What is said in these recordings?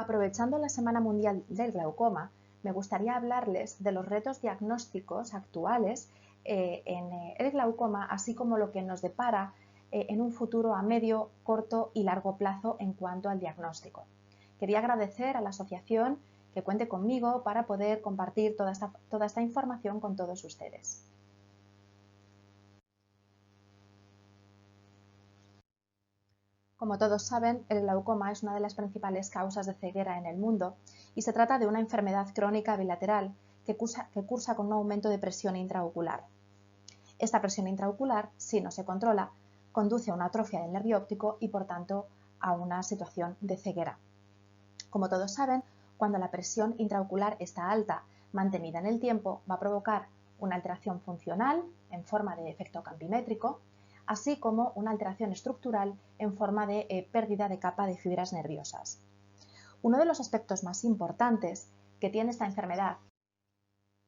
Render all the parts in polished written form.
Aprovechando la Semana Mundial del Glaucoma, me gustaría hablarles de los retos diagnósticos actuales en el glaucoma, así como lo que nos depara en un futuro a medio, corto y largo plazo en cuanto al diagnóstico. Quería agradecer a la asociación que cuente conmigo para poder compartir toda esta información con todos ustedes. Como todos saben, el glaucoma es una de las principales causas de ceguera en el mundo y se trata de una enfermedad crónica bilateral que cursa con un aumento de presión intraocular. Esta presión intraocular, si no se controla, conduce a una atrofia del nervio óptico y, por tanto, a una situación de ceguera. Como todos saben, cuando la presión intraocular está alta, mantenida en el tiempo, va a provocar una alteración funcional en forma de efecto campimétrico, así como una alteración estructural en forma de pérdida de capa de fibras nerviosas. Uno de los aspectos más importantes que tiene esta enfermedad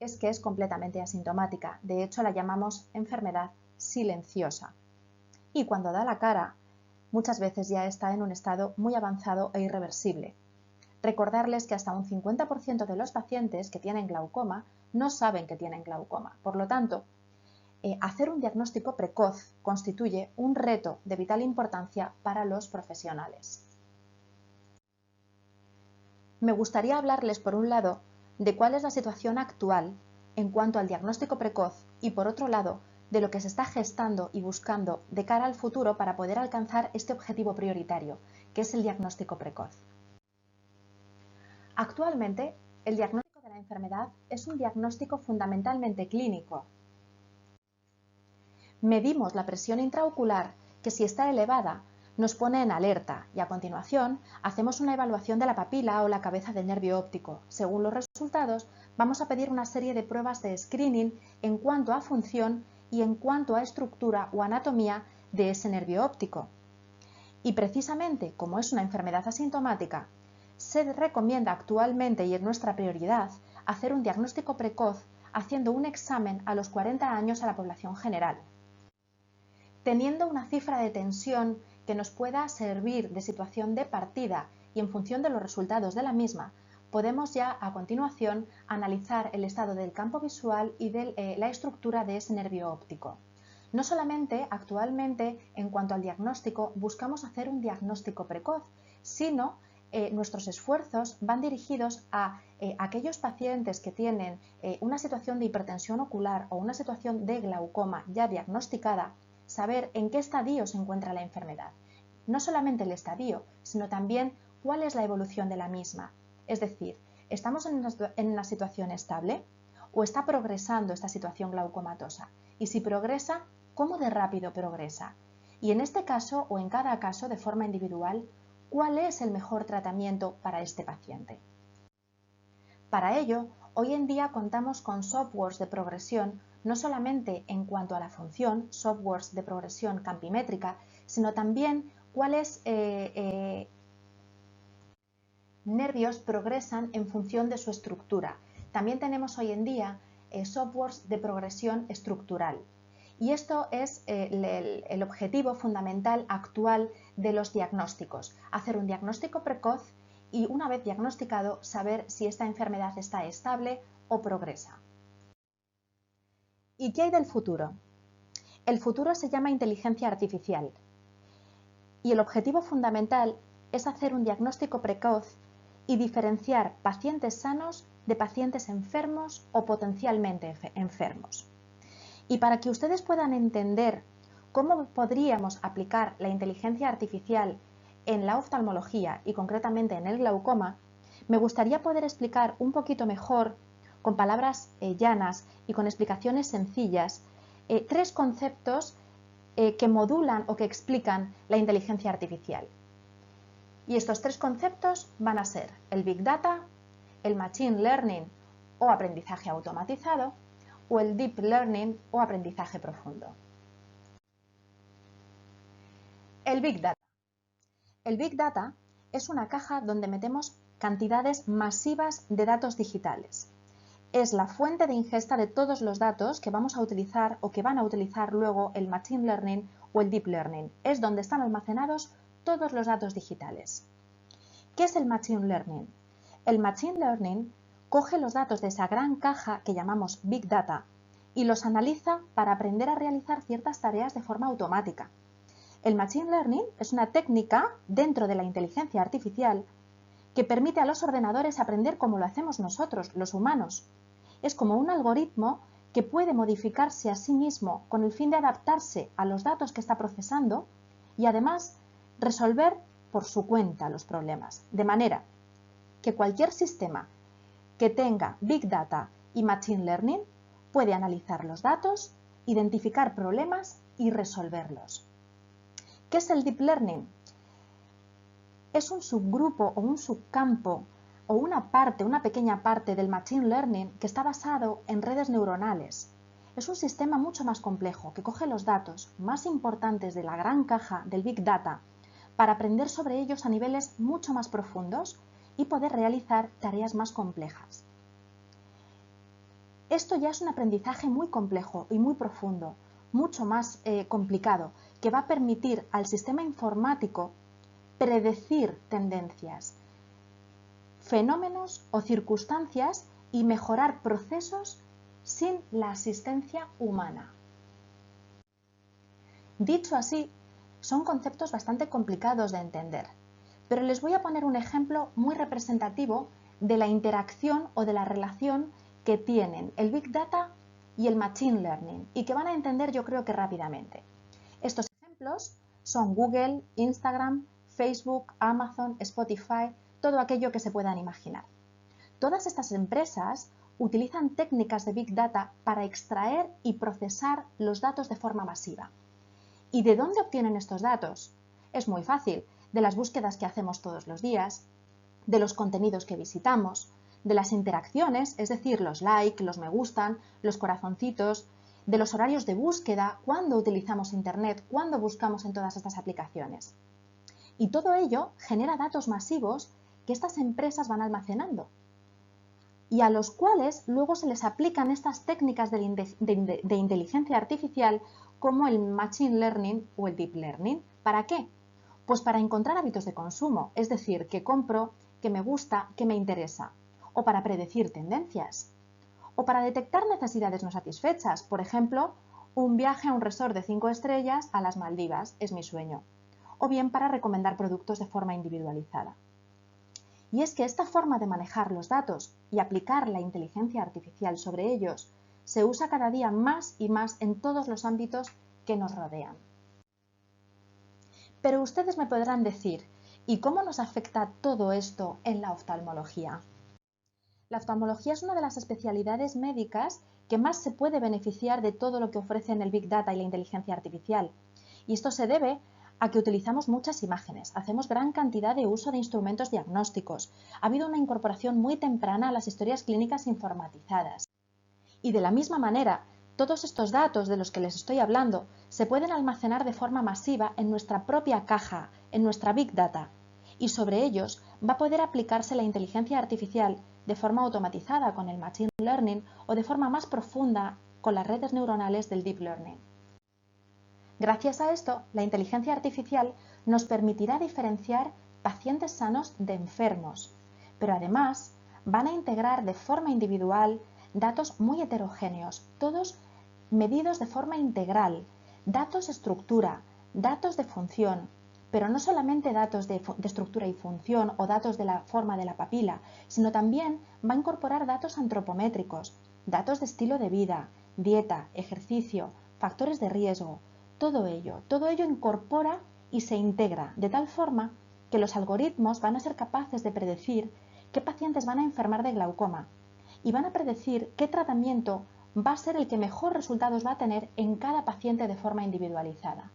es que es completamente asintomática. De hecho, la llamamos enfermedad silenciosa. Y cuando da la cara, muchas veces ya está en un estado muy avanzado e irreversible. Recordarles que hasta un 50% de los pacientes que tienen glaucoma no saben que tienen glaucoma. Por lo tanto, hacer un diagnóstico precoz constituye un reto de vital importancia para los profesionales. Me gustaría hablarles, por un lado, de cuál es la situación actual en cuanto al diagnóstico precoz y, por otro lado, de lo que se está gestando y buscando de cara al futuro para poder alcanzar este objetivo prioritario, que es el diagnóstico precoz. Actualmente, el diagnóstico de la enfermedad es un diagnóstico fundamentalmente clínico. Medimos la presión intraocular, que si está elevada nos pone en alerta, y a continuación hacemos una evaluación de la papila o la cabeza del nervio óptico. Según los resultados, vamos a pedir una serie de pruebas de screening en cuanto a función y en cuanto a estructura o anatomía de ese nervio óptico. Y precisamente, como es una enfermedad asintomática, se recomienda actualmente y es nuestra prioridad hacer un diagnóstico precoz haciendo un examen a los 40 años a la población general. Teniendo una cifra de tensión que nos pueda servir de situación de partida y en función de los resultados de la misma, podemos ya a continuación analizar el estado del campo visual y de la estructura de ese nervio óptico. No solamente actualmente en cuanto al diagnóstico buscamos hacer un diagnóstico precoz, sino nuestros esfuerzos van dirigidos a aquellos pacientes que tienen una situación de hipertensión ocular o una situación de glaucoma ya diagnosticada, saber en qué estadio se encuentra la enfermedad. No solamente el estadio, sino también cuál es la evolución de la misma. Es decir, ¿estamos en una situación estable o está progresando esta situación glaucomatosa? Y si progresa, ¿cómo de rápido progresa? Y en este caso o en cada caso de forma individual, ¿cuál es el mejor tratamiento para este paciente? Para ello, hoy en día contamos con softwares de progresión no solamente en cuanto a la función, softwares de progresión campimétrica, sino también cuáles nervios progresan en función de su estructura. También tenemos hoy en día softwares de progresión estructural. Y esto es el objetivo fundamental actual de los diagnósticos, hacer un diagnóstico precoz y una vez diagnosticado saber si esta enfermedad está estable o progresa. ¿Y qué hay del futuro? El futuro se llama inteligencia artificial y el objetivo fundamental es hacer un diagnóstico precoz y diferenciar pacientes sanos de pacientes enfermos o potencialmente enfermos. Y para que ustedes puedan entender cómo podríamos aplicar la inteligencia artificial en la oftalmología y concretamente en el glaucoma, me gustaría poder explicar un poquito mejor, con palabras llanas y con explicaciones sencillas, tres conceptos que modulan o que explican la inteligencia artificial. Y estos tres conceptos van a ser el Big Data, el Machine Learning o aprendizaje automatizado o el Deep Learning o aprendizaje profundo. El Big Data. El Big Data es una caja donde metemos cantidades masivas de datos digitales. Es la fuente de ingesta de todos los datos que vamos a utilizar o que van a utilizar luego el Machine Learning o el Deep Learning. Es donde están almacenados todos los datos digitales. ¿Qué es el Machine Learning? El Machine Learning coge los datos de esa gran caja que llamamos Big Data y los analiza para aprender a realizar ciertas tareas de forma automática. El Machine Learning es una técnica dentro de la inteligencia artificial que permite a los ordenadores aprender como lo hacemos nosotros, los humanos. Es como un algoritmo que puede modificarse a sí mismo con el fin de adaptarse a los datos que está procesando y además resolver por su cuenta los problemas. De manera que cualquier sistema que tenga Big Data y Machine Learning puede analizar los datos, identificar problemas y resolverlos. ¿Qué es el Deep Learning? Es un subgrupo o un subcampo o una pequeña parte del Machine Learning que está basado en redes neuronales. Es un sistema mucho más complejo que coge los datos más importantes de la gran caja del Big Data para aprender sobre ellos a niveles mucho más profundos y poder realizar tareas más complejas. Esto ya es un aprendizaje muy complejo y muy profundo, mucho más complicado, que va a permitir al sistema informático predecir tendencias, fenómenos o circunstancias y mejorar procesos sin la asistencia humana. Dicho así, son conceptos bastante complicados de entender, pero les voy a poner un ejemplo muy representativo de la interacción o de la relación que tienen el Big Data y el Machine Learning y que van a entender yo creo que rápidamente. Estos ejemplos son Google, Instagram, Facebook, Amazon, Spotify, todo aquello que se puedan imaginar. Todas estas empresas utilizan técnicas de Big Data para extraer y procesar los datos de forma masiva. ¿Y de dónde obtienen estos datos? Es muy fácil, de las búsquedas que hacemos todos los días, de los contenidos que visitamos, de las interacciones, es decir, los likes, los me gustan, los corazoncitos, de los horarios de búsqueda, cuándo utilizamos Internet, cuándo buscamos en todas estas aplicaciones. Y todo ello genera datos masivos que estas empresas van almacenando y a los cuales luego se les aplican estas técnicas de inteligencia artificial como el Machine Learning o el Deep Learning. ¿Para qué? Pues para encontrar hábitos de consumo, es decir, qué compro, qué me gusta, qué me interesa, o para predecir tendencias, o para detectar necesidades no satisfechas, por ejemplo, un viaje a un resort de 5 estrellas a las Maldivas es mi sueño, o bien para recomendar productos de forma individualizada. Y es que esta forma de manejar los datos y aplicar la inteligencia artificial sobre ellos se usa cada día más y más en todos los ámbitos que nos rodean. Pero ustedes me podrán decir, ¿y cómo nos afecta todo esto en la oftalmología? La oftalmología es una de las especialidades médicas que más se puede beneficiar de todo lo que ofrecen el Big Data y la inteligencia artificial. Y esto se debe a que utilizamos muchas imágenes, hacemos gran cantidad de uso de instrumentos diagnósticos, ha habido una incorporación muy temprana a las historias clínicas informatizadas. Y de la misma manera, todos estos datos de los que les estoy hablando se pueden almacenar de forma masiva en nuestra propia caja, en nuestra Big Data, y sobre ellos va a poder aplicarse la inteligencia artificial de forma automatizada con el Machine Learning o de forma más profunda con las redes neuronales del Deep Learning. Gracias a esto, la inteligencia artificial nos permitirá diferenciar pacientes sanos de enfermos, pero además van a integrar de forma individual datos muy heterogéneos, todos medidos de forma integral, datos de estructura, datos de función, pero no solamente datos de estructura y función o datos de la forma de la papila, sino también va a incorporar datos antropométricos, datos de estilo de vida, dieta, ejercicio, factores de riesgo. Todo ello incorpora y se integra de tal forma que los algoritmos van a ser capaces de predecir qué pacientes van a enfermar de glaucoma y van a predecir qué tratamiento va a ser el que mejor resultados va a tener en cada paciente de forma individualizada.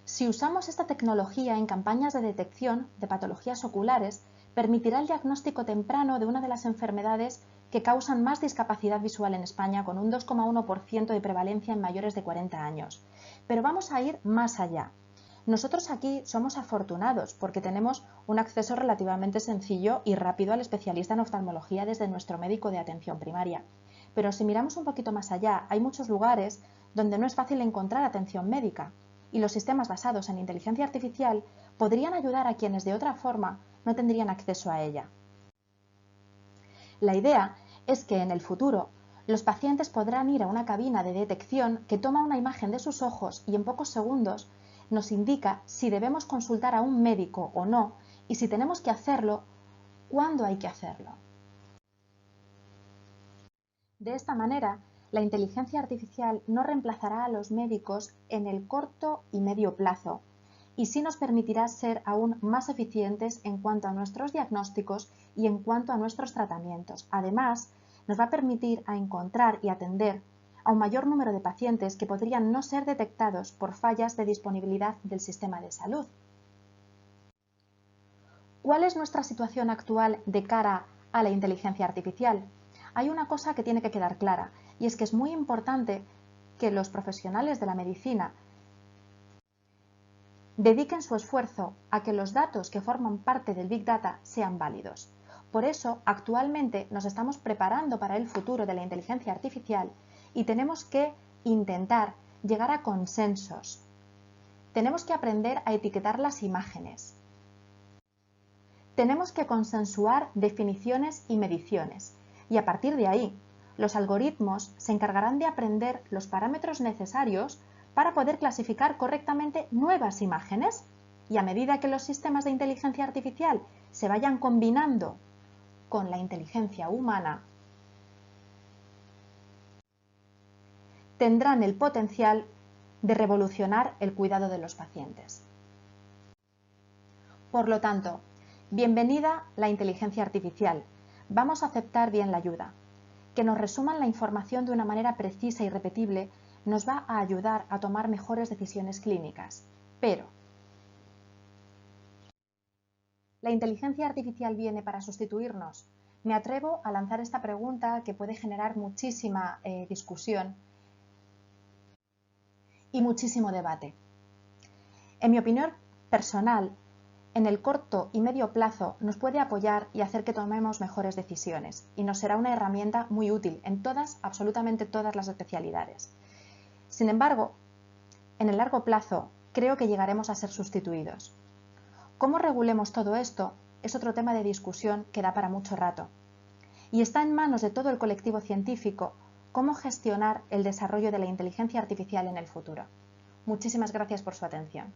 Si usamos esta tecnología en campañas de detección de patologías oculares, permitirá el diagnóstico temprano de una de las enfermedades que causan más discapacidad visual en España, con un 2,1% de prevalencia en mayores de 40 años. Pero vamos a ir más allá. Nosotros aquí somos afortunados porque tenemos un acceso relativamente sencillo y rápido al especialista en oftalmología desde nuestro médico de atención primaria. Pero si miramos un poquito más allá, hay muchos lugares donde no es fácil encontrar atención médica. y los sistemas basados en inteligencia artificial podrían ayudar a quienes de otra forma no tendrían acceso a ella. La idea es que en el futuro los pacientes podrán ir a una cabina de detección que toma una imagen de sus ojos y en pocos segundos nos indica si debemos consultar a un médico o no y si tenemos que hacerlo, cuándo hay que hacerlo. De esta manera, la inteligencia artificial no reemplazará a los médicos en el corto y medio plazo y sí nos permitirá ser aún más eficientes en cuanto a nuestros diagnósticos y en cuanto a nuestros tratamientos. Además, nos va a permitir encontrar y atender a un mayor número de pacientes que podrían no ser detectados por fallas de disponibilidad del sistema de salud. ¿Cuál es nuestra situación actual de cara a la inteligencia artificial? Hay una cosa que tiene que quedar clara, y es que es muy importante que los profesionales de la medicina dediquen su esfuerzo a que los datos que forman parte del Big Data sean válidos. Por eso, actualmente nos estamos preparando para el futuro de la inteligencia artificial y tenemos que intentar llegar a consensos. Tenemos que aprender a etiquetar las imágenes. Tenemos que consensuar definiciones y mediciones. Y a partir de ahí, los algoritmos se encargarán de aprender los parámetros necesarios para poder clasificar correctamente nuevas imágenes. Y a medida que los sistemas de inteligencia artificial se vayan combinando con la inteligencia humana, tendrán el potencial de revolucionar el cuidado de los pacientes. Por lo tanto, bienvenida la inteligencia artificial. Vamos a aceptar bien la ayuda. Que nos resuman la información de una manera precisa y repetible nos va a ayudar a tomar mejores decisiones clínicas. Pero, ¿la inteligencia artificial viene para sustituirnos? Me atrevo a lanzar esta pregunta que puede generar muchísima discusión y muchísimo debate. En mi opinión personal, en el corto y medio plazo nos puede apoyar y hacer que tomemos mejores decisiones y nos será una herramienta muy útil en absolutamente todas las especialidades. Sin embargo, en el largo plazo creo que llegaremos a ser sustituidos. ¿Cómo regulemos todo esto? Es otro tema de discusión que da para mucho rato. Y está en manos de todo el colectivo científico cómo gestionar el desarrollo de la inteligencia artificial en el futuro. Muchísimas gracias por su atención.